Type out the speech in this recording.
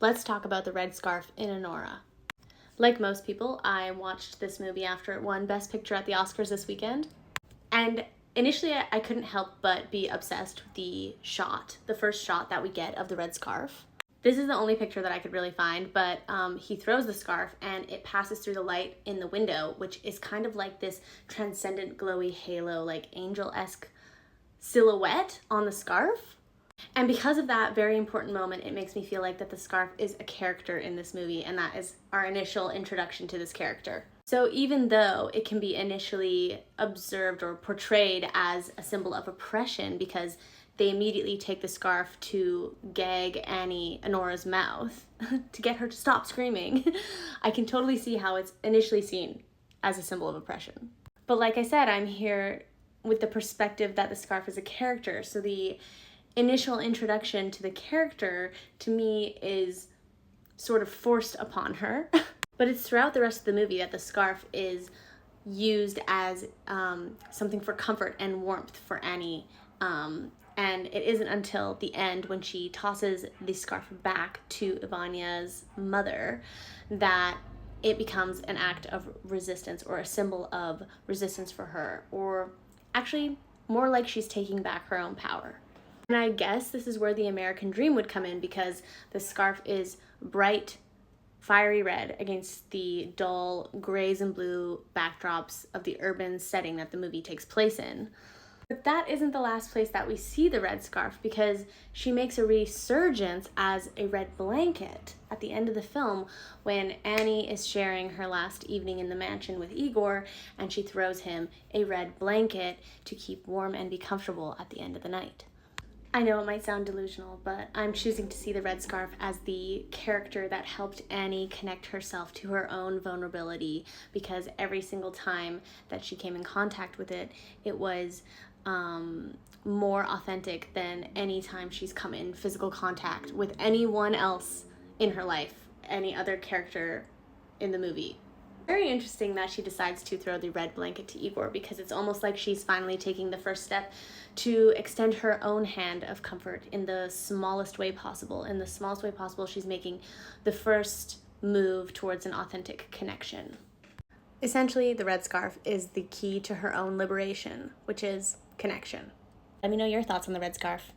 Let's talk about the red scarf in Anora. Like most people, I watched this movie after it won Best Picture at the Oscars this weekend. And initially, I couldn't help but be obsessed with the first shot that we get of the red scarf. This is the only picture that I could really find, but he throws the scarf and it passes through the light in the window, which is kind of like this transcendent glowy halo, like angel-esque silhouette on the scarf. And because of that very important moment, it makes me feel like that the scarf is a character in this movie, and that is our initial introduction to this character. So even though it can be initially observed or portrayed as a symbol of oppression because they immediately take the scarf to gag Anora's mouth to get her to stop screaming, I can totally see how it's initially seen as a symbol of oppression. But like I said, I'm here with the perspective that the scarf is a character, so the initial introduction to the character, to me, is sort of forced upon her. But it's throughout the rest of the movie that the scarf is used as something for comfort and warmth for Annie. And it isn't until the end, when she tosses the scarf back to Ivania's mother, that it becomes an act of resistance, or a symbol of resistance for her, or actually more like she's taking back her own power. And I guess this is where the American dream would come in, because the scarf is bright, fiery red against the dull grays and blue backdrops of the urban setting that the movie takes place in. But that isn't the last place that we see the red scarf, because she makes a resurgence as a red blanket at the end of the film when Annie is sharing her last evening in the mansion with Igor, and she throws him a red blanket to keep warm and be comfortable at the end of the night. I know it might sound delusional, but I'm choosing to see the red scarf as the character that helped Annie connect herself to her own vulnerability, because every single time that she came in contact with it, it was more authentic than any time she's come in physical contact with anyone else in her life, any other character in the movie. Very interesting that she decides to throw the red blanket to Igor, because it's almost like she's finally taking the first step to extend her own hand of comfort in the smallest way possible. In the smallest way possible, she's making the first move towards an authentic connection. Essentially, the red scarf is the key to her own liberation, which is connection. Let me know your thoughts on the red scarf.